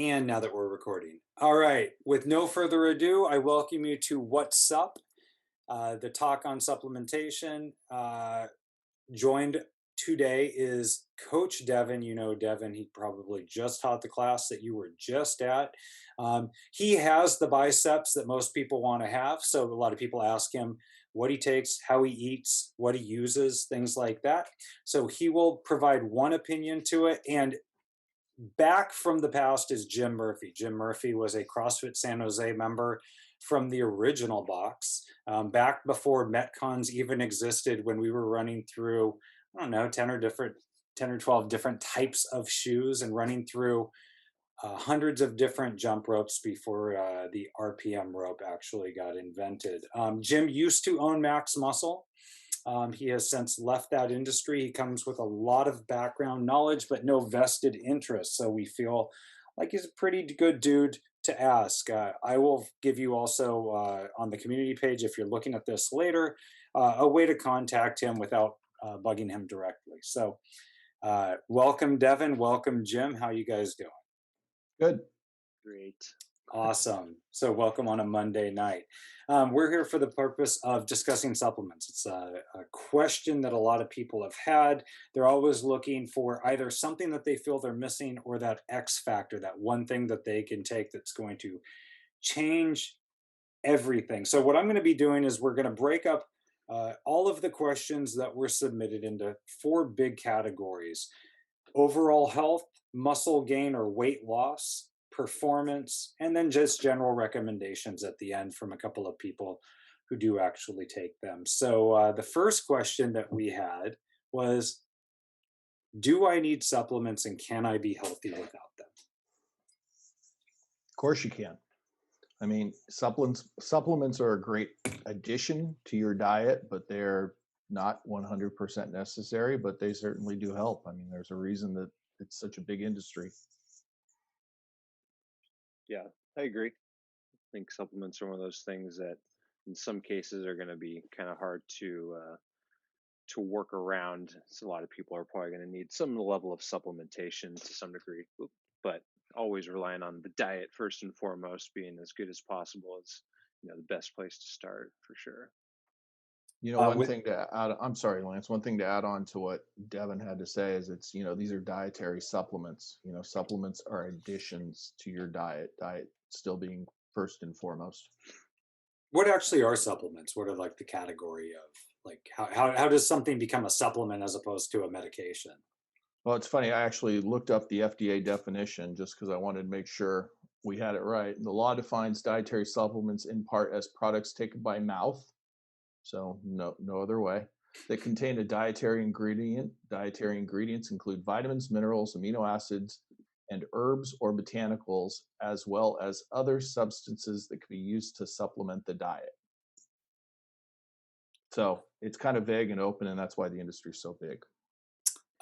And now that we're recording. All right. With no further ado, I welcome you to What's Up, the talk on supplementation. Joined today is Coach Devin. You know Devin, he probably just taught the class that you were just at. He has the biceps that most people want to have. So a lot of people ask him what he takes, how he eats, what he uses, things like that. So he will provide one opinion to it. And back from the past is Jim Murphy. Jim Murphy was a CrossFit San Jose member from the original box, back before Metcons even existed, when we were running through, I don't know, 10 or 12 different types of shoes and running through hundreds of different jump ropes before the RPM rope actually got invented. Jim used to own Max Muscle. He has since left that industry. He comes with a lot of background knowledge, but no vested interest. So we feel like he's a pretty good dude to ask. I will give you also on the community page, if you're looking at this later, a way to contact him without bugging him directly. So welcome, Devin. Welcome, Jim. How you guys doing? Good. Great. Awesome. So welcome on a Monday night. We're here for the purpose of discussing supplements. It's a question that a lot of people have had. They're always looking for either something that they feel they're missing or that X factor, that one thing that they can take that's going to change everything. So what I'm going to be doing is we're going to break up all of the questions that were submitted into four big categories: overall health, muscle gain or weight loss, performance, and then just general recommendations at the end from a couple of people who do actually take them. So the first question that we had was, do I need supplements and can I be healthy without them? Of course you can. I mean, supplements are a great addition to your diet, but they're not 100% necessary, but they certainly do help. I mean, there's a reason that it's such a big industry. Yeah, I agree. I think supplements are one of those things that in some cases are going to be kind of hard to work around. So a lot of people are probably going to need some level of supplementation to some degree, but always relying on the diet first and foremost, being as good as possible is, the best place to start for sure. You know, one thing to add, I'm sorry, Lance, one thing to add on to what Devin had to say is these are dietary supplements. Supplements are additions to your diet still being first and foremost. What actually are supplements? What are like the category of, like, how does something become a supplement as opposed to a medication? Well, it's funny. I actually looked up the FDA definition just because I wanted to make sure we had it right. The law defines dietary supplements in part as products taken by mouth, so no other way, that contain a dietary ingredient. Dietary ingredients include vitamins, minerals, amino acids, and herbs or botanicals, as well as other substances that can be used to supplement the diet. So it's kind of vague and open, and that's why the industry is so big.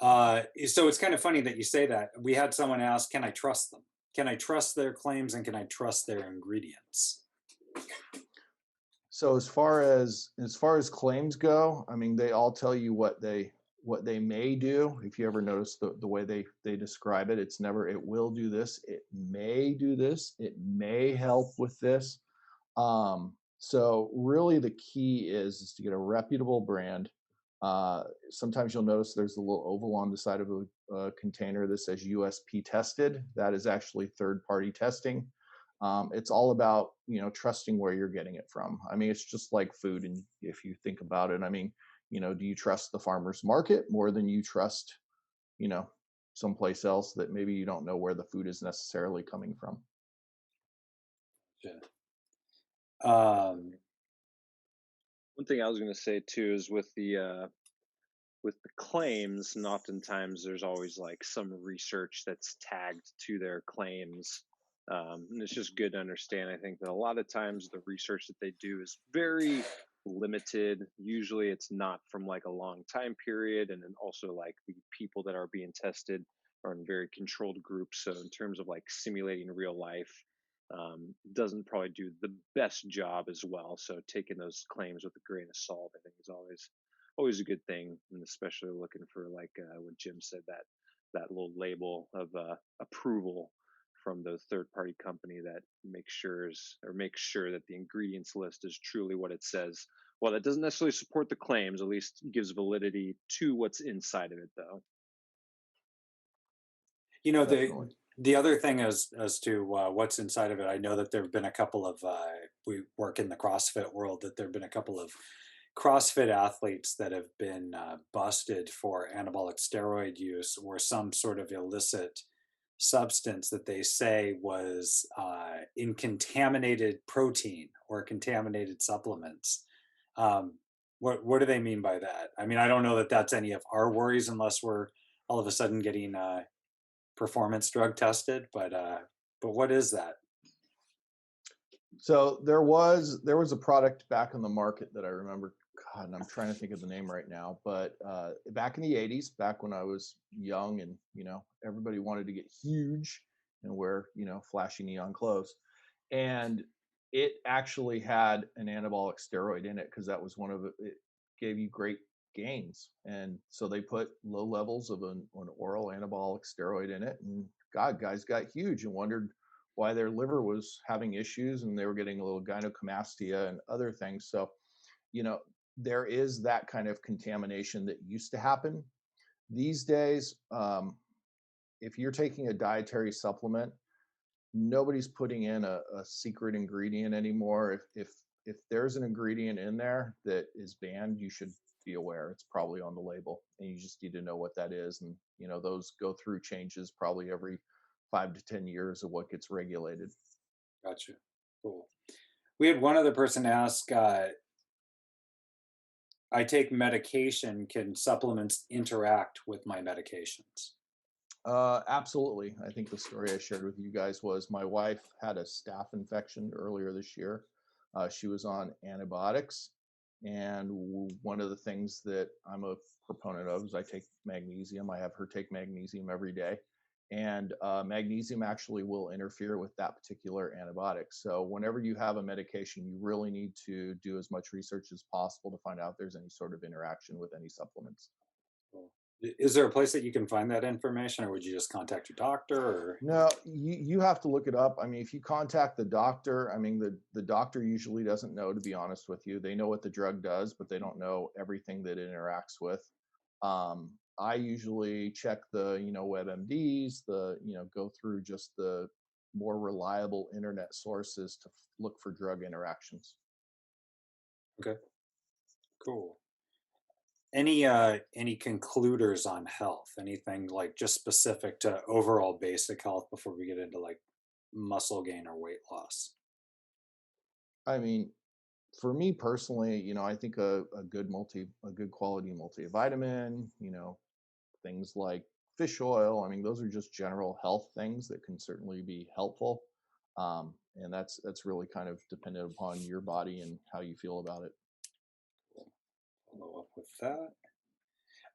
So it's kind of funny that you say that. We had someone ask, can I trust them? Can I trust their claims and can I trust their ingredients? So as far as claims go, I mean, they all tell you what they may do. If you ever notice the way they describe it, it's never, it will do this, it may do this, it may help with this. So really the key is to get a reputable brand. Sometimes you'll notice there's a little oval on the side of a container that says USP tested. That is actually third-party testing. It's all about, trusting where you're getting it from. I mean, it's just like food. And if you think about it, I mean, do you trust the farmer's market more than you trust, someplace else that maybe you don't know where the food is necessarily coming from? Yeah. One thing I was going to say too is with the claims, and oftentimes there's always like some research that's tagged to their claims. And it's just good to understand, I think, that a lot of times the research that they do is very limited. Usually it's not from like a long time period. And then also like the people that are being tested are in very controlled groups. So in terms of like simulating real life, doesn't probably do the best job as well. So taking those claims with a grain of salt, I think, is always a good thing, and especially looking for like what Jim said, that little label of approval from the third party company that makes sure that the ingredients list is truly what it says. Well, that doesn't necessarily support the claims, at least gives validity to what's inside of it, though. You know, Definitely. the other thing as to what's inside of it, I know that there have been a couple of we work in the CrossFit world, that there have been a couple of CrossFit athletes that have been busted for anabolic steroid use or some sort of illicit substance that they say was in contaminated protein or contaminated supplements. Um, what do they mean by that? I mean, I don't know that that's any of our worries unless we're all of a sudden getting performance drug tested, but what is that? So there was a product back on the market that I remember. God, and I'm trying to think of the name right now, but back in the '80s, back when I was young, and everybody wanted to get huge and wear flashy neon clothes, and it actually had an anabolic steroid in it because that was one of it gave you great gains, and so they put low levels of an oral anabolic steroid in it, and God, guys got huge and wondered why their liver was having issues, and they were getting a little gynecomastia and other things. So, you know, there is that kind of contamination that used to happen. These days, if you're taking a dietary supplement, nobody's putting in a secret ingredient anymore. If there's an ingredient in there that is banned, you should be aware. It's probably on the label, and you just need to know what that is. And those go through changes probably every 5 to 10 years of what gets regulated. Gotcha. Cool. We had one other person ask, I take medication, can supplements interact with my medications? Absolutely. I think the story I shared with you guys was my wife had a staph infection earlier this year. She was on antibiotics, and one of the things that I'm a proponent of is I take magnesium. I have her take magnesium every day, and magnesium actually will interfere with that particular antibiotic. So whenever you have a medication, you really need to do as much research as possible to find out if there's any sort of interaction with any supplements. Cool. Is there a place that you can find that information, or would you just contact your doctor? Or No, you have to look it up. I mean, if you contact the doctor, I mean, the doctor usually doesn't know, to be honest with you. They know what the drug does, but they don't know everything that it interacts with. I usually check the, WebMDs, go through just the more reliable internet sources to look for drug interactions. okay, cool. Any concluders on health? Anything like just specific to overall basic health before we get into like muscle gain or weight loss? I mean, for me personally, I think a good quality multivitamin, things like fish oil. I mean, those are just general health things that can certainly be helpful. And that's really kind of dependent upon your body and how you feel about it. Follow up with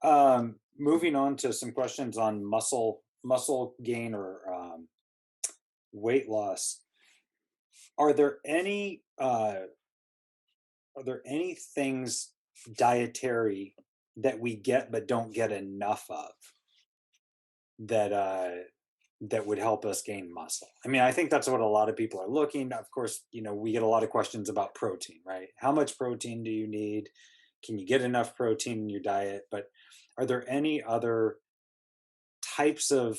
that. Moving on to some questions on muscle gain or weight loss. Are there any things dietary that we get but don't get enough of that that would help us gain muscle? I mean, I think that's what a lot of people are looking. Of course, we get a lot of questions about protein, right? How much protein do you need? Can you get enough protein in your diet? But are there any other types of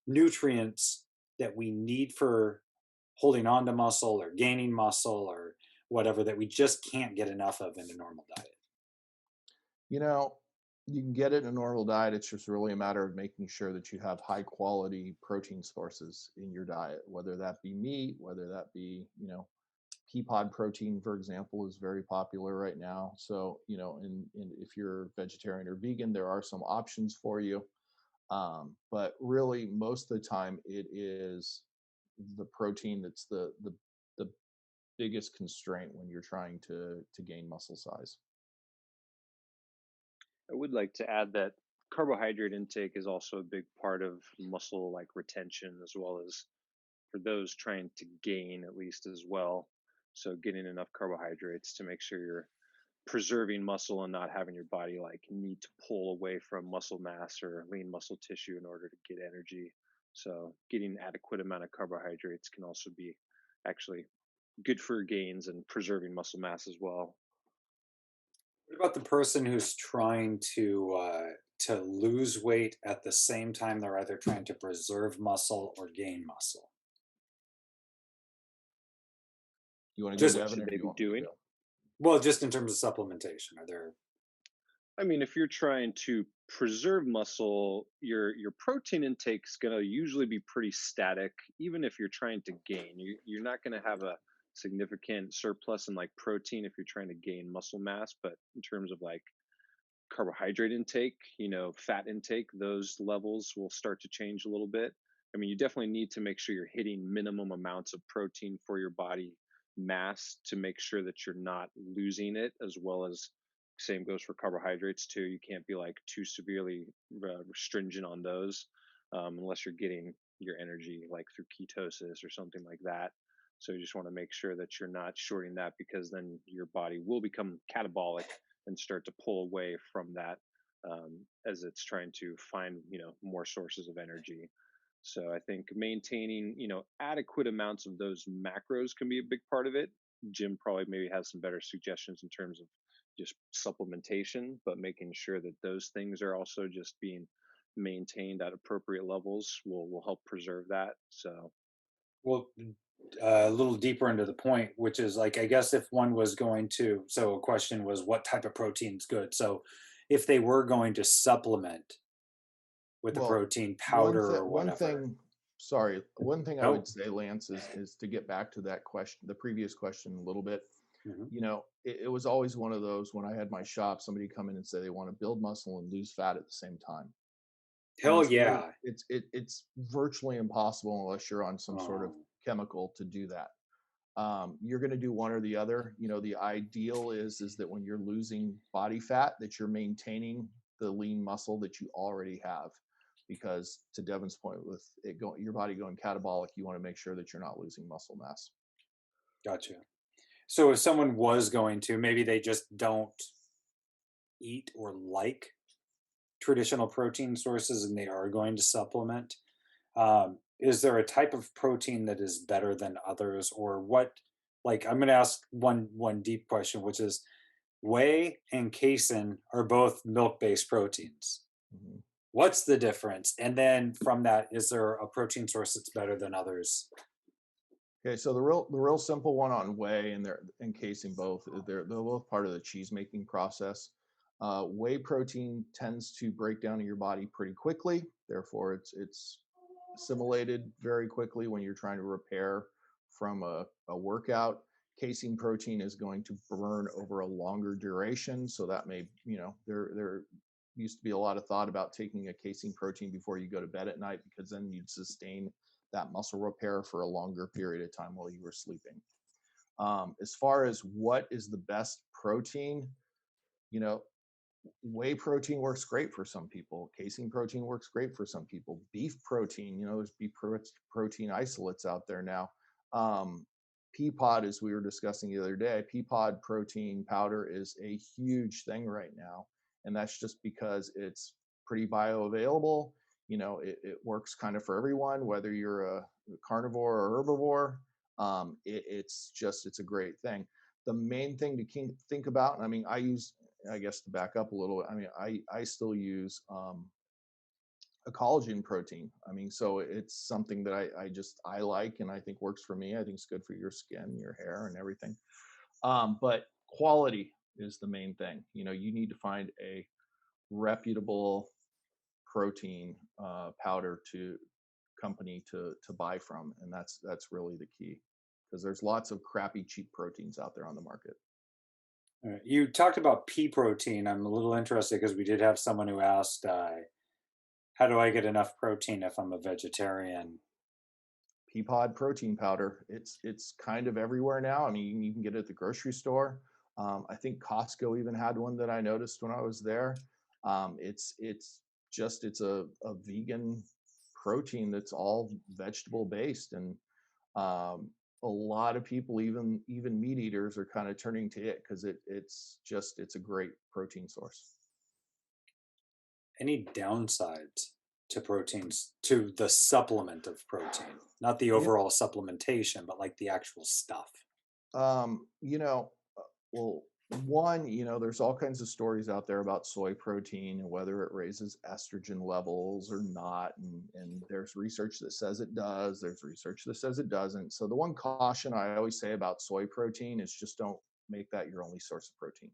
nutrients that we need for holding on to muscle or gaining muscle or whatever that we just can't get enough of in a normal diet? You know, you can get it in a normal diet. It's just really a matter of making sure that you have high quality protein sources in your diet, whether that be meat, whether that be, pea pod protein, for example, is very popular right now. So, and if you're vegetarian or vegan, there are some options for you. But really, most of the time, it is the protein that's the biggest constraint when you're trying to gain muscle size. I would like to add that carbohydrate intake is also a big part of muscle like retention, as well as for those trying to gain at least as well. So getting enough carbohydrates to make sure you're preserving muscle and not having your body like need to pull away from muscle mass or lean muscle tissue in order to get energy. So getting adequate amount of carbohydrates can also be actually good for gains and preserving muscle mass as well. What about the person who's trying to lose weight at the same time they're either trying to preserve muscle or gain muscle? You want to go, Just What Devin, should or do they you be want me to doing? go? well, just in terms of supplementation, are there? I mean, if you're trying to preserve muscle, your protein intake is going to usually be pretty static. Even if you're trying to gain, you're not going to have a significant surplus in like protein if you're trying to gain muscle mass. But in terms of like carbohydrate intake, fat intake, those levels will start to change a little bit. I mean, you definitely need to make sure you're hitting minimum amounts of protein for your body mass to make sure that you're not losing it, as well as same goes for carbohydrates too. You can't be like too severely restringent on those unless you're getting your energy like through ketosis or something like that. So you just want to make sure that you're not shorting that, because then your body will become catabolic and start to pull away from that as it's trying to find more sources of energy. So I think maintaining adequate amounts of those macros can be a big part of it. Jim probably maybe has some better suggestions in terms of just supplementation, but making sure that those things are also just being maintained at appropriate levels will help preserve that. So Well, a little deeper into the point, which is like, I guess if one was going to, so a question was what type of protein's good? So if they were going to supplement with the Well, protein powder or one whatever. thing, sorry, one thing I No. would say, Lance, is to get back to that question, the previous question a little bit. Mhm. It was always one of those when I had my shop, somebody come in and say they want to build muscle and lose fat at the same time. And Hell yeah. it's virtually impossible unless you're on some sort of Oh, chemical to do that. You're going to do one or the other. The ideal is that when you're losing body fat, that you're maintaining the lean muscle that you already have. Because to Devin's point, with your body going catabolic, you want to make sure that you're not losing muscle mass. gotcha. So if someone was going to, maybe they just don't eat or like traditional protein sources and they are going to supplement, is there a type of protein that is better than others, or what? Like, I'm going to ask one deep question, which is whey and casein are both milk-based proteins. Mhm. What's the difference? And then from that, is there a protein source that's better than others? Okay, so the real simple one on whey, and they're encasing both. They're both part of the cheese making process. Whey protein tends to break down in your body pretty quickly. Therefore, it's assimilated very quickly when you're trying to repair from a workout. Casein protein is going to burn over a longer duration, so that may there used to be a lot of thought about taking a casein protein before you go to bed at night, because then you'd sustain that muscle repair for a longer period of time while you were sleeping. As far as what is the best protein, you know, whey protein works great for some people. Casein protein works great for some people. Beef protein, there's protein isolates out there now. Um, pea pod, as we were discussing the other day, pea pod protein powder is a huge thing right now. And that's just because it's pretty bioavailable. It works kind of for everyone, whether you're a carnivore or herbivore. It's a great thing. The main thing to think about, and I guess to back up a little, I still use a collagen protein. So it's something that I like and I think works for me. I think it's good for your skin, your hair, and everything. But quality is the main thing. You need to find a reputable protein powder to company to buy from, and that's really the key, because there's lots of crappy cheap proteins out there on the market. You talked about pea protein. I'm a little interested because we did have someone who asked, how do I get enough protein if I'm a vegetarian? Pea pod protein powder. It's kind of everywhere now. You can get it at the grocery store. I think Costco even had one that I noticed when I was there. It's a vegan protein that's all vegetable based, and a lot of people, even meat eaters, are kind of turning to it because it's a great protein source. Any downsides? to proteins, to the supplement of protein, not the Yeah. overall supplementation, but like the actual stuff. You know, well, one, there's all kinds of stories out there about soy protein and whether it raises estrogen levels or not. And there's research that says it does. There's research that says it doesn't. So the one caution I always say about soy protein is just don't make that your only source of protein.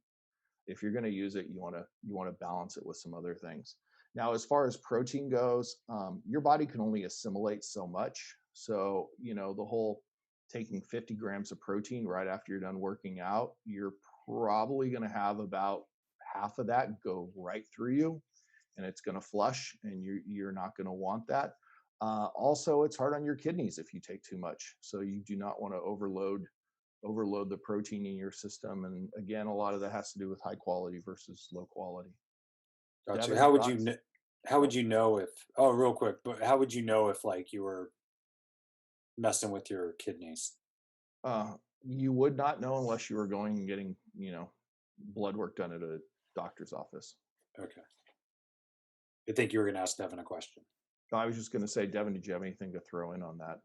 If you're going to use it, you want to balance it with some other things. Now, as far as protein goes, your body can only assimilate so much. So, the whole taking 50 grams of protein right after you're done working out, you're probably going to have about half of that go right through you, and it's going to flush, and you're not going to want that. Also, it's hard on your kidneys if you take too much. So you do not want to overload the protein in your system. And again, a lot of that has to do with high quality versus low quality. Gotcha. Devin, thoughts? How would Oh, you know if, oh, real quick, but how would you know if like you were messing with your kidneys? you would not know unless you were going and getting, blood work done at a doctor's office. Okay. I think you were going to ask Devin a question. I was just going to say, Devin, did you have anything to throw in on that?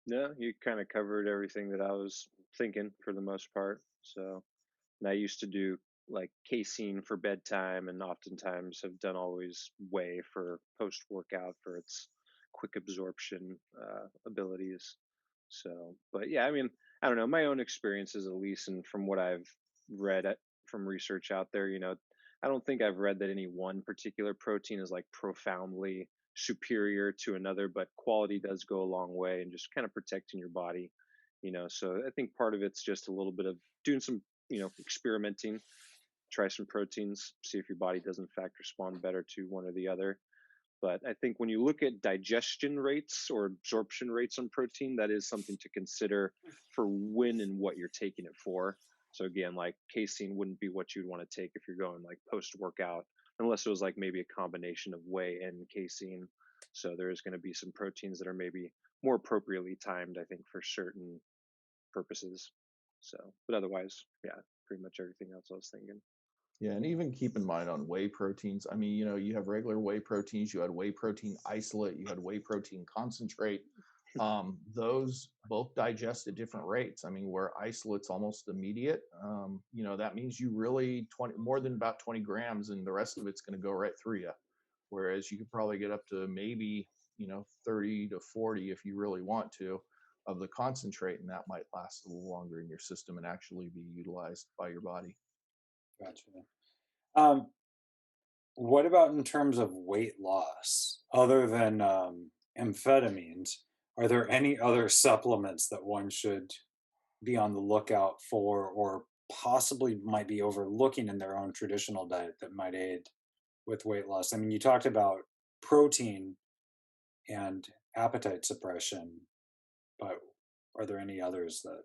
No, you kind of covered everything that I was thinking for the most part. So, and I used to do like casein for bedtime, and oftentimes have done always whey for post workout for its quick absorption abilities. So, but yeah, I mean, I don't know. My own experiences, at least, and from what I've read from research out there, I don't think I've read that any one particular protein is like profoundly superior to another, but quality does go a long way and just kind of protecting your body. So I think part of it's just a little bit of doing some, experimenting, try some proteins, see if your body does in fact respond better to one or the other. But I think when you look at digestion rates or absorption rates on protein, that is something to consider for when and what you're taking it for. So again, like casein wouldn't be what you'd want to take if you're going like post workout, unless it was like maybe a combination of whey and casein. So there is going to be some proteins that are maybe more appropriately timed, I think, for certain purposes. So, but otherwise, yeah, pretty much everything else I was thinking. Yeah, and even keep in mind on whey proteins. I mean, you have regular whey proteins, you had whey protein isolate, you had whey protein concentrate. Those both digest at different rates. I mean, where isolate's almost immediate, that means you really more than about 20 grams, and the rest of it's going to go right through you. Whereas you could probably get up to maybe 30 to 40 if you really want to of the concentrate, and that might last a little longer in your system and actually be utilized by your body. Gotcha. Um, what about in terms of weight loss? Other than amphetamines, are there any other supplements that one should be on the lookout for or possibly might be overlooking in their own traditional diet that might aid with weight loss? I mean, you talked about protein and appetite suppression, but are there any others that?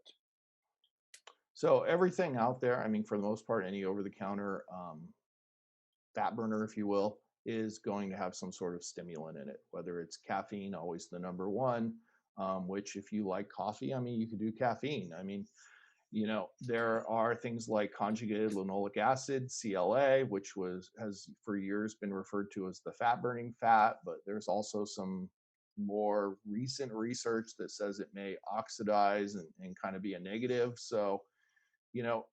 So everything out there, I mean, for the most part, any over-the-counter fat burner, if you will, is going to have some sort of stimulant in it. Whether it's caffeine, always the number one. Which, if you like coffee, I mean, you could do caffeine. I mean, there are things like conjugated linoleic acid, CLA, which has for years been referred to as the fat burning fat, but there's also some more recent research that says it may oxidize and kind of be a negative. So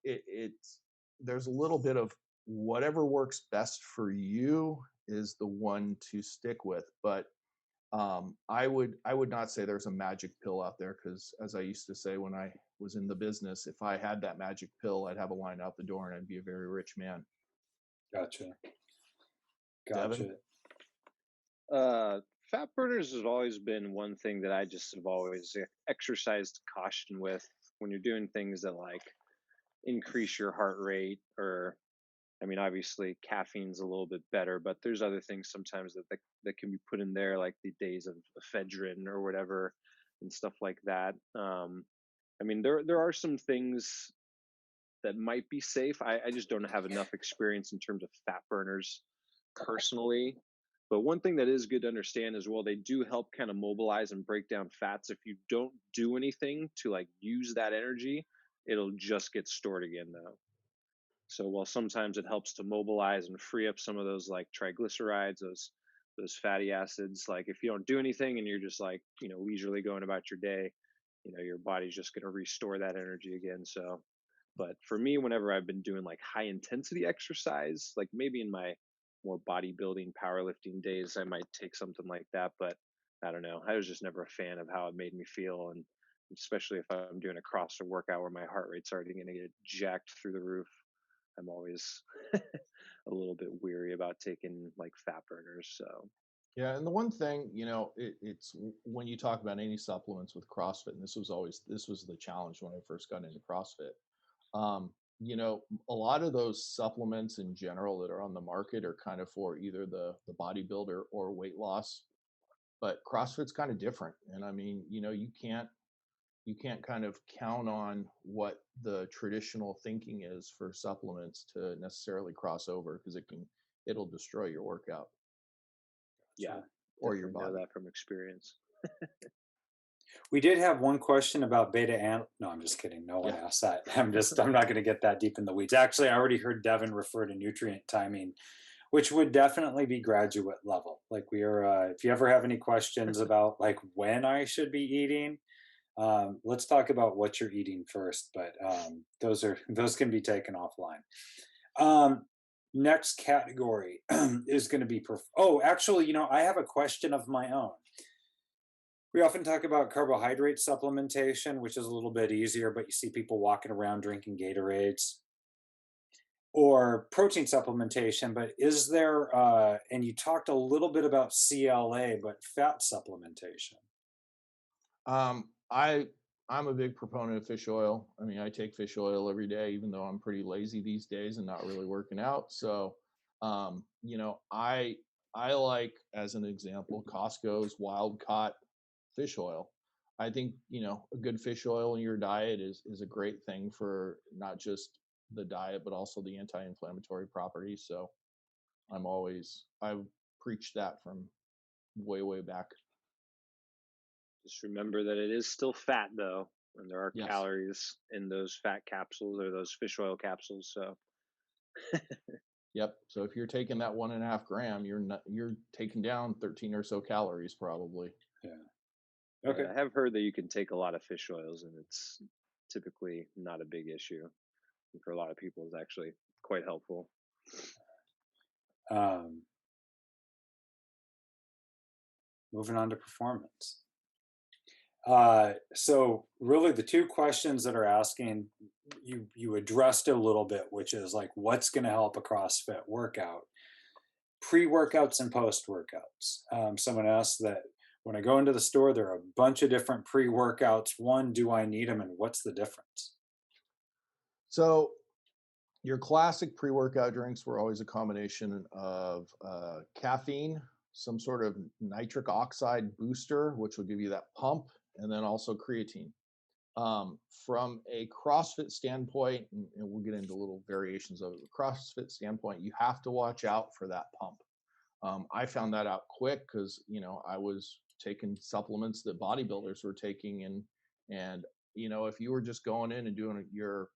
it's there's a little bit of whatever works best for you is the one to stick with. But I would not say there's a magic pill out there, because as I used to say when I was in the business, if I had that magic pill, I'd have a line out the door and I'd be a very rich man. Gotcha. Devin? Gotcha. Fat burners has always been one thing that I just have always exercised caution with when you're doing things that like increase your heart rate, or I mean, obviously caffeine's a little bit better, but there's other things sometimes that can be put in there, like the days of ephedrine or whatever and stuff like that. I mean, there are some things that might be safe. I just don't have enough experience in terms of fat burners personally. But one thing that is good to understand is, well, they do help kind of mobilize and break down fats. If you don't do anything to like use that energy, it'll just get stored again though. So while sometimes it helps to mobilize and free up some of those like triglycerides, those those fatty acids. Like if you don't do anything and you're just like, leisurely going about your day, your body's just going to restore that energy again. So, but for me, whenever I've been doing like high intensity exercise, like maybe in my more bodybuilding, powerlifting days, I might take something like that. But I don't know. I was just never a fan of how it made me feel. And especially if I'm doing a CrossFit workout where my heart rate's already going to get jacked through the roof, I'm always a little bit weary about taking like fat burners. So, Yeah, and the one thing, it's when you talk about any supplements with CrossFit, and this was the challenge when I first got into CrossFit. A lot of those supplements in general that are on the market are kind of for either the bodybuilder or weight loss, but CrossFit's kind of different. And I mean, you can't kind of count on what the traditional thinking is for supplements to necessarily cross over because it'll destroy your workout yeah, or your definitely know body. that from experience. We did have one question about beta and no, I'm just kidding. No one Yeah. asked that. I'm not going to get that deep in the weeds. Actually, I already heard Devin refer to nutrient timing, which would definitely be graduate level. Like we are, if you ever have any questions about like when I should be eating, let's talk about what you're eating first. But those can be taken offline. Um, Next category is going to be. Oh, actually, I have a question of my own. We often talk about carbohydrate supplementation, which is a little bit easier, but you see people walking around drinking Gatorades or protein supplementation. But is there, and you talked a little bit about CLA, but fat supplementation? Um, I I'm a big proponent of fish oil. I mean, I take fish oil every day, even though I'm pretty lazy these days and not really working out. So, I like, as an example, Costco's wild caught fish oil. I think a good fish oil in your diet is a great thing for not just the diet but also the anti-inflammatory properties. So I've preached that from way back. Just remember that it is still fat though, and there are Yes. calories in those fat capsules or those fish oil capsules. So Yep. So if you're taking that 1.5 gram, you're taking down 13 or so calories probably. Yeah. Okay. yeah, I have heard that you can take a lot of fish oils and it's typically not a big issue. And for a lot of people, it's actually quite helpful. Um, Moving on to performance. So really the two questions that are asking, you addressed a little bit, which is like what's going to help a CrossFit workout, pre-workouts and post-workouts. Someone asked that when I go into the store, there are a bunch of different pre-workouts. One, do I need them, and what's the difference? So your classic pre-workout drinks were always a combination of caffeine, some sort of nitric oxide booster, which will give you that pump, and then also creatine. From a CrossFit standpoint, and we'll get into little variations of it, CrossFit standpoint, you have to watch out for that pump. I found that out quick because I was taking supplements that bodybuilders were taking, and if you were just going in and doing your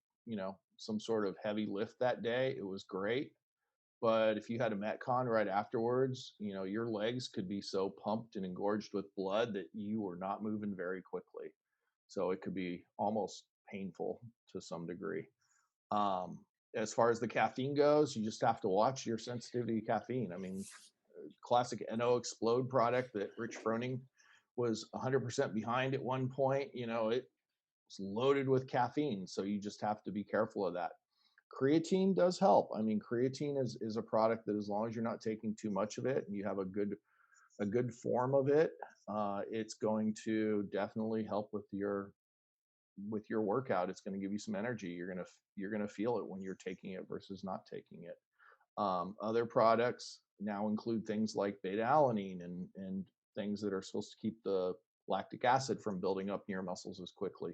some sort of heavy lift that day, it was great. But if you had a metcon right afterwards, your legs could be so pumped and engorged with blood that you were not moving very quickly. So it could be almost painful to some degree. As far as the caffeine goes, you just have to watch your sensitivity to caffeine. I mean, classic NO Explode product that Rich Froning was 100% behind at one point, it's loaded with caffeine. So you just have to be careful of that. Creatine does help. I mean, creatine is a product that, as long as you're not taking too much of it and you have a good form of it, it's going to definitely help with your workout. It's going to give you some energy. You're gonna feel it when you're taking it versus not taking it. Other products now include things like beta alanine and things that are supposed to keep the lactic acid from building up in your muscles as quickly.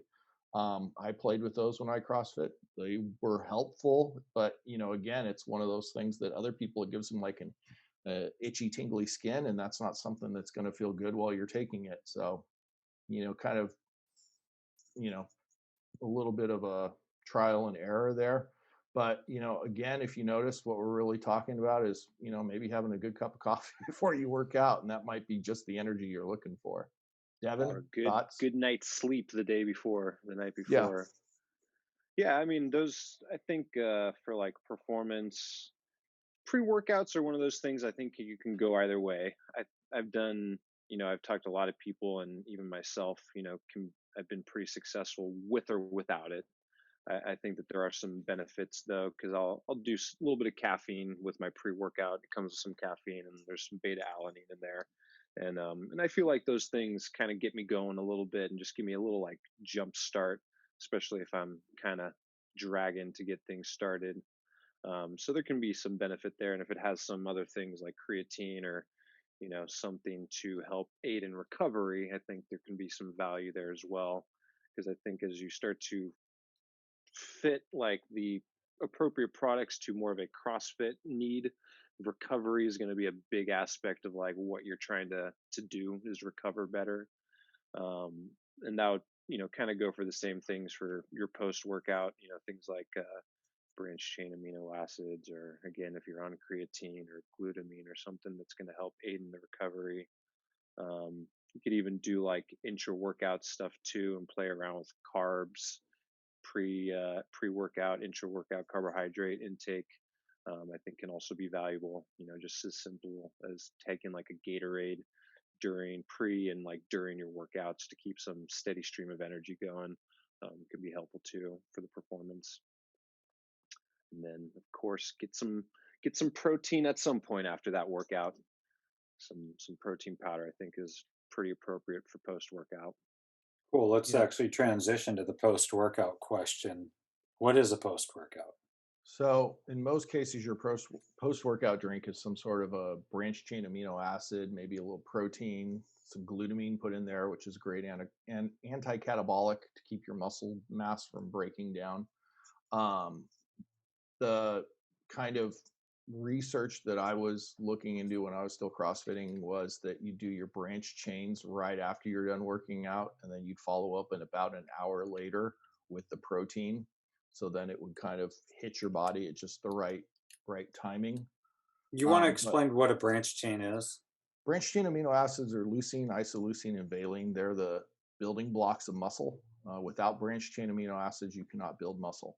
I played with those when I CrossFit. They were helpful, but again, it's one of those things that other people, it gives them like an itchy, tingly skin, and that's not something that's going to feel good while you're taking it. So, kind of, a little bit of a trial and error there. But, again, if you notice, what we're really talking about is, maybe having a good cup of coffee before you work out, and that might be just the energy you're looking for. Or Devin, a good thoughts? good night's sleep the night Yeah. before. Yeah, I mean those. I think for like performance, pre-workouts are one of those things. I think you can go either way. I've done, I've talked to a lot of people, and even myself, I've been pretty successful with or without it. I think that there are some benefits though, because I'll do a little bit of caffeine with my pre-workout. It comes with some caffeine, and there's some beta alanine in there, and I feel like those things kind of get me going a little bit and just give me a little like jump start, especially if I'm kind of dragging to get things started. So there can be some benefit there, and if it has some other things like creatine or something to help aid in recovery, I think there can be some value there as well. Because I think as you start to fit like the appropriate products to more of a CrossFit need, recovery is going to be a big aspect of like what you're trying to do is recover better. And that would kind of go for the same things for your post workout. Things like branched chain amino acids, or again, if you're on creatine or glutamine or something that's going to help aid in the recovery. You could even do like intra workout stuff too and play around with carbs pre workout, intra workout carbohydrate intake. I think can also be valuable. Just as simple as taking like a Gatorade during pre and like during your workouts to keep some steady stream of energy going. Could be helpful too for the performance. And then of course get some protein at some point after that workout. Some protein powder I think is pretty appropriate for post workout. Cool. Let's Yeah. actually transition to the post-workout question. What is a post-workout? So in most cases, your post-workout drink is some sort of a branched chain amino acid, maybe a little protein, some glutamine put in there, which is great and anti-catabolic to keep your muscle mass from breaking down. Um, the kind of research that I was looking into when I was still CrossFitting was that you do your branch chains right after you're done working out, and then you'd follow up in about an hour later with the protein. So then it would kind of hit your body at just the right timing. You want to But explain what a branch chain is? branched chain amino acids are leucine, isoleucine, and valine. They're the building blocks of muscle. Without branched chain amino acids, you cannot build muscle.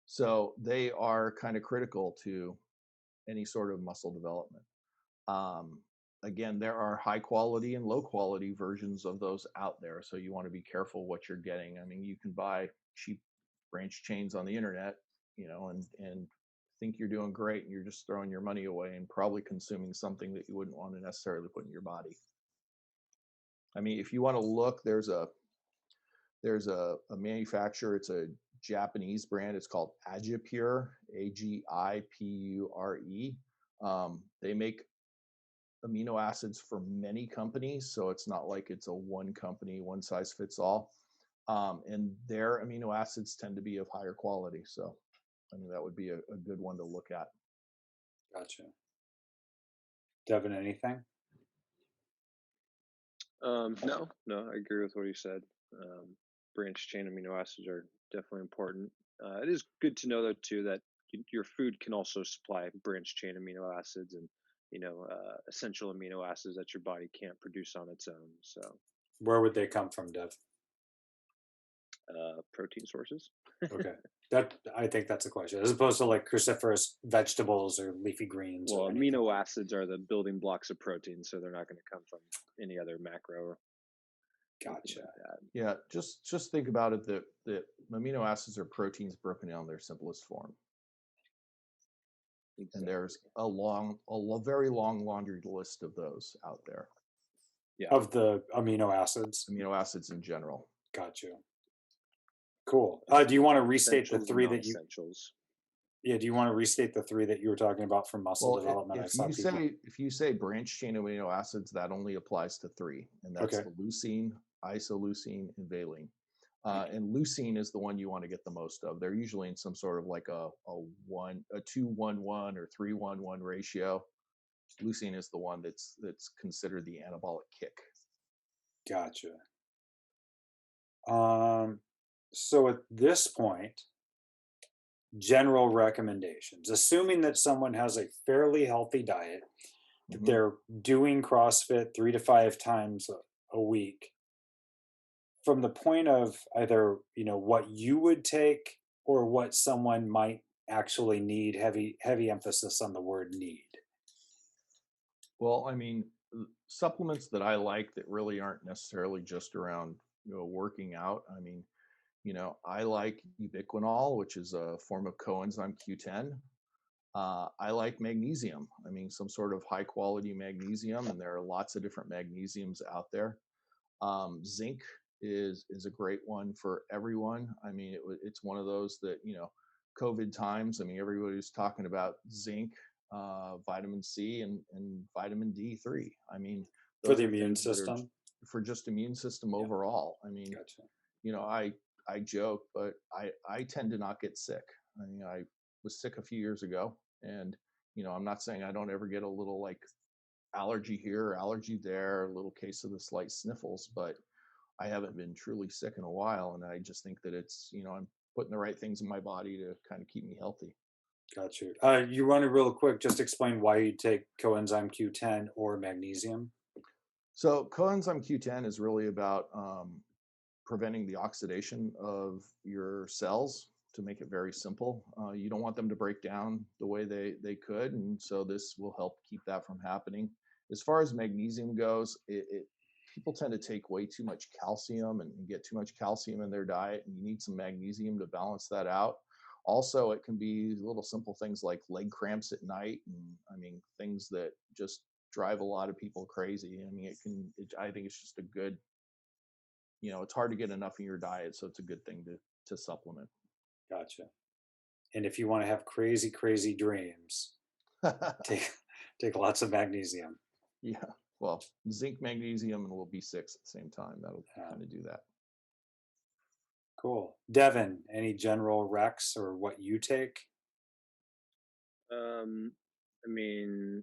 So they are kind of critical to any sort of muscle development. Um, Again, there are high quality and low quality versions of those out there. So you want to be careful what you're getting. I mean, you can buy cheap branch chains on the internet, and think you're doing great, and you're just throwing your money away and probably consuming something that you wouldn't want to necessarily put in your body. I mean, if you want to look, there's a manufacturer. It's a Japanese brand. It's called Agipure, Agipure. They make amino acids for many companies, so it's not like it's a one company, one size fits all. And their amino acids tend to be of higher quality. So, I mean, that would be a good one to look at. Gotcha. Devin, anything? No, I agree with what you said. Branched chain amino acids are definitely important. It is good to know though too that your food can also supply branched chain amino acids and essential amino acids that your body can't produce on its own. So Where would they come from, Dev? protein sources. Okay. I think that's a question, as opposed to like cruciferous vegetables or leafy greens Well, or anything. amino acids are the building blocks of protein, so they're not going to come from any other macro or anything Gotcha. like that. Yeah, just think about it that amino acids are proteins broken down in their simplest form. Exactly. And there's a very long laundry list of those out there. Yeah. Of the amino acids. Amino acids in general. Gotcha. Cool. Do you want to restate the Essentials and three that you? non-essentials. Yeah. Do you want to restate the three that you were talking about for muscle Well, development? I if saw you people. say branched chain amino acids, that only applies to three, and that's Okay. the leucine, isoleucine, and valine. And leucine is the one you want to get the most of. They're usually in some sort of like a 2-1-1 or 3-1-1 ratio. Leucine is the one that's considered the anabolic kick. Gotcha. So at this point, general recommendations, assuming that someone has a fairly healthy diet, that Hmm. they're doing CrossFit 3 to 5 times a week, from the point of either, what you would take or what someone might actually need, heavy emphasis on the word need. Well, I mean, supplements that I like that really aren't necessarily just around working out. I mean, I like ubiquinol, which is a form of coenzyme Q10. I like magnesium. I mean, some sort of high quality magnesium, and there are lots of different magnesiums out there. Zinc is a great one for everyone. I mean, it's one of those that COVID times. I mean, everybody's talking about zinc, vitamin C, and vitamin D3. I mean, For those the are immune things that are system. for just immune system Yeah, overall. I mean, gotcha. you know, I I joke, but I tend to not get sick. I mean, I was sick a few years ago, and I'm not saying I don't ever get a little like allergy here or allergy there, a little case of the slight sniffles, but I haven't been truly sick in a while, and I just think that it's I'm putting the right things in my body to kind of keep me healthy. Got you. You want to real quick just explain why you take coenzyme Q10 or magnesium? So coenzyme Q10 is really about preventing the oxidation of your cells. To make it very simple, you don't want them to break down the way they could, and so this will help keep that from happening. As far as magnesium goes, people tend to take way too much calcium and get too much calcium in their diet, and you need some magnesium to balance that out. Also, it can be little simple things like leg cramps at night, and I mean things that just drive a lot of people crazy. I mean, I think it's just a good, it's hard to get enough in your diet, so it's a good thing to supplement. Gotcha. And if you want to have crazy, crazy dreams, take take lots of magnesium. Yeah. Well, zinc, magnesium, and we'll B6 at the same time. That'll Yeah, kind of do that. cool. Devin, any general recs or what you take? Um, I mean,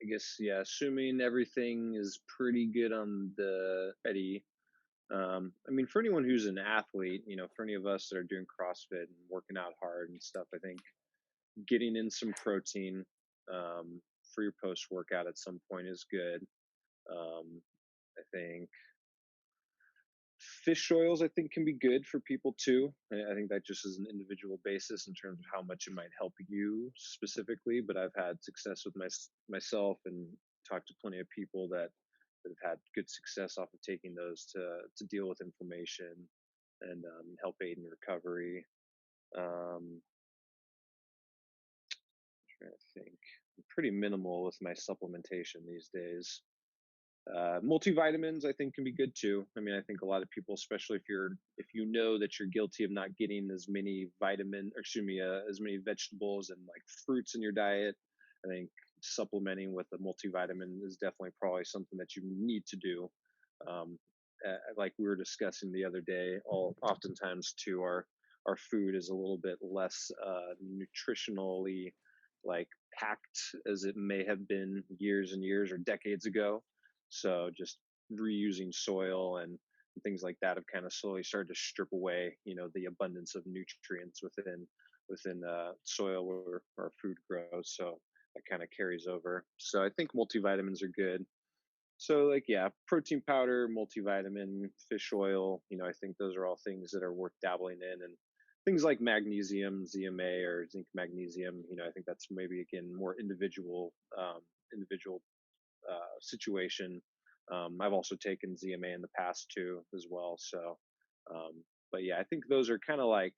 I guess yeah. Assuming everything is pretty good on the ready. I mean, for anyone who's an athlete, for any of us that are doing CrossFit and working out hard and stuff, I think getting in some protein for your post workout at some point is good. I think fish oils, I think, can be good for people too. I think that just is an individual basis in terms of how much it might help you specifically. But I've had success with myself and talked to plenty of people that have had good success off of taking those to deal with inflammation and help aid in recovery. Um, trying to think, I'm pretty minimal with my supplementation these days. Multivitamins, I think, can be good too. I mean, I think a lot of people, especially if you know that you're guilty of not getting as many as many vegetables and like fruits in your diet, I think supplementing with a multivitamin is definitely probably something that you need to do. Um, like we were discussing the other day, oftentimes too, our food is a little bit less nutritionally like packed as it may have been years and years or decades ago. So just reusing soil and things like that have kind of slowly started to strip away, the abundance of nutrients within soil where our food grows. So that kind of carries over. So I think multivitamins are good. So like yeah, protein powder, multivitamin, fish oil, I think those are all things that are worth dabbling in, and things like magnesium, ZMA or zinc magnesium, I think that's maybe again more individual situation. I've also taken ZMA in the past too, as well. So, but yeah, I think those are kind of like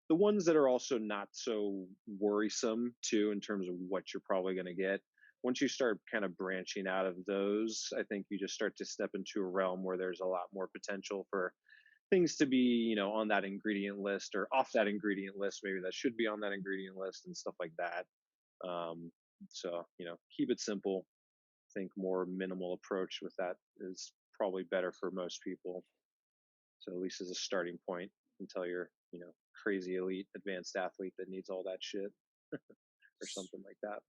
the ones that are also not so worrisome too, in terms of what you're probably going to get. Once you start kind of branching out of those, I think you just start to step into a realm where there's a lot more potential for things to be, on that ingredient list or off that ingredient list, maybe that should be on that ingredient list and stuff like that. Um, so, keep it simple. Think more minimal approach with that is probably better for most people. So at least as a starting point until you're, crazy elite advanced athlete that needs all that shit or something like that.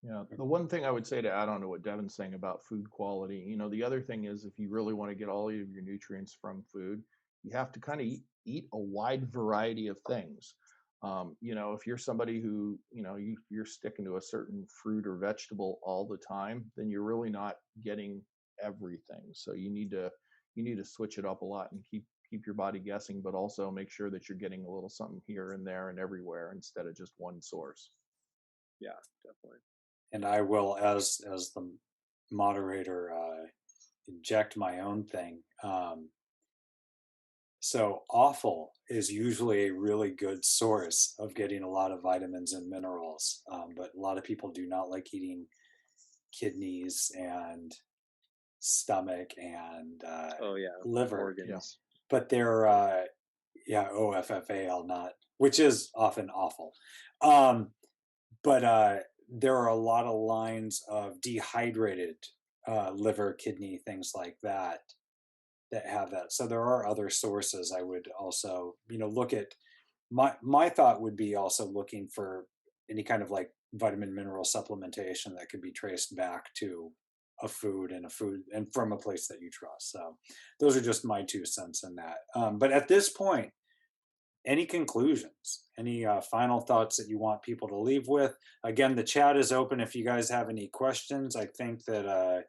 Yeah. The one thing I would say to add on to what Devin's saying about food quality, the other thing is if you really want to get all of your nutrients from food, you have to kind of eat a wide variety of things. If you're somebody who, you're sticking to a certain fruit or vegetable all the time, then you're really not getting everything. So you need to switch it up a lot and keep your body guessing, but also make sure that you're getting a little something here and there and everywhere instead of just one source. Yeah, definitely. And I will, as the moderator, inject my own thing. So offal is usually a really good source of getting a lot of vitamins and minerals, but a lot of people do not like eating kidneys and stomach and Oh yeah, liver, Yeah. organs. but they're yeah, OFFAL, not, which is often awful. Um, but there are a lot of lines of dehydrated liver, kidney, things like that that have that. So there are other sources. I would also, look at, my thought would be also looking for any kind of like vitamin mineral supplementation that could be traced back to a food and from a place that you trust. So those are just my 2 cents in that. But at this point, any conclusions, any final thoughts that you want people to leave with? Again, the chat is open if you guys have any questions. I think that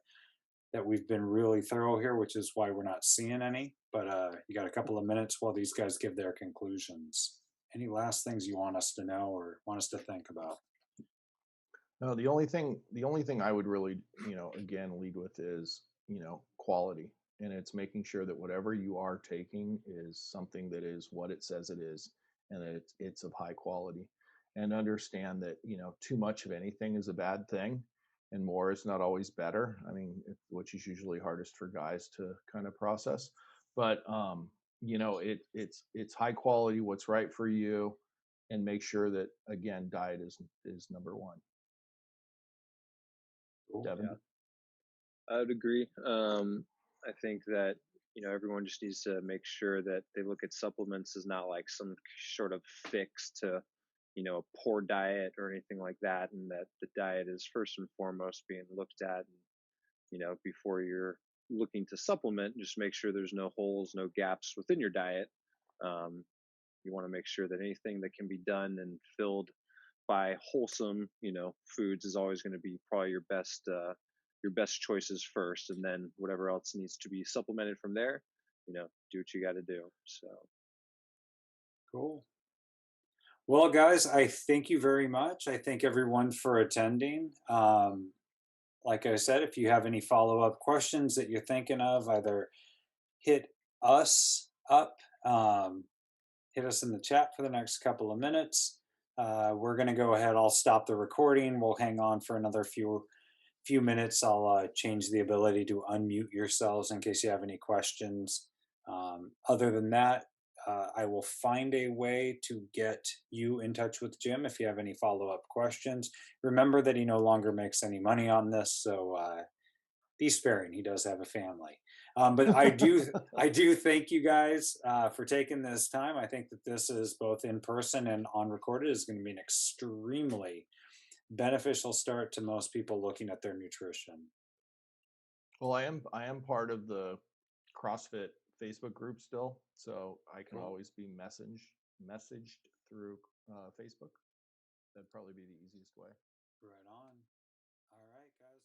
we've been really thorough here, which is why we're not seeing any. But you got a couple of minutes while these guys give their conclusions. Any last things you want us to know or want us to think about? No, the only thing I would really, again, lead with is, quality. And it's making sure that whatever you are taking is something that is what it says it is, and that it's of high quality. And understand that, too much of anything is a bad thing, and more is not always better. I mean, which is usually hardest for guys to kind of process. But it's high quality, what's right for you, and make sure that, again, diet is number one. Cool. Devin? Yeah, I would agree. I think that everyone just needs to make sure that they look at supplements as not like some sort of fix to a poor diet or anything like that, and that the diet is first and foremost being looked at. And before you're looking to supplement, just make sure there's no holes, no gaps within your diet. Um, you want to make sure that anything that can be done and filled by wholesome, foods is always going to be probably your best choices first, and then whatever else needs to be supplemented from there, do what you got to do. So Cool. Well, guys, I thank you very much. I thank everyone for attending. Like I said, if you have any follow up questions that you're thinking of, either hit us up, hit us in the chat for the next couple of minutes. We're going to go ahead. I'll stop the recording. We'll hang on for another few minutes. I'll change the ability to unmute yourselves in case you have any questions. Other than that, I will find a way to get you in touch with Jim if you have any follow-up questions. Remember that he no longer makes any money on this, so be sparing. He does have a family. But I do thank you guys for taking this time. I think that this is both in person and on recorded is going to be an extremely beneficial start to most people looking at their nutrition. Well, I am part of the CrossFit Facebook group still, so I can Cool. always be messaged through Facebook. That'd probably be the easiest way. Right on. All right, guys.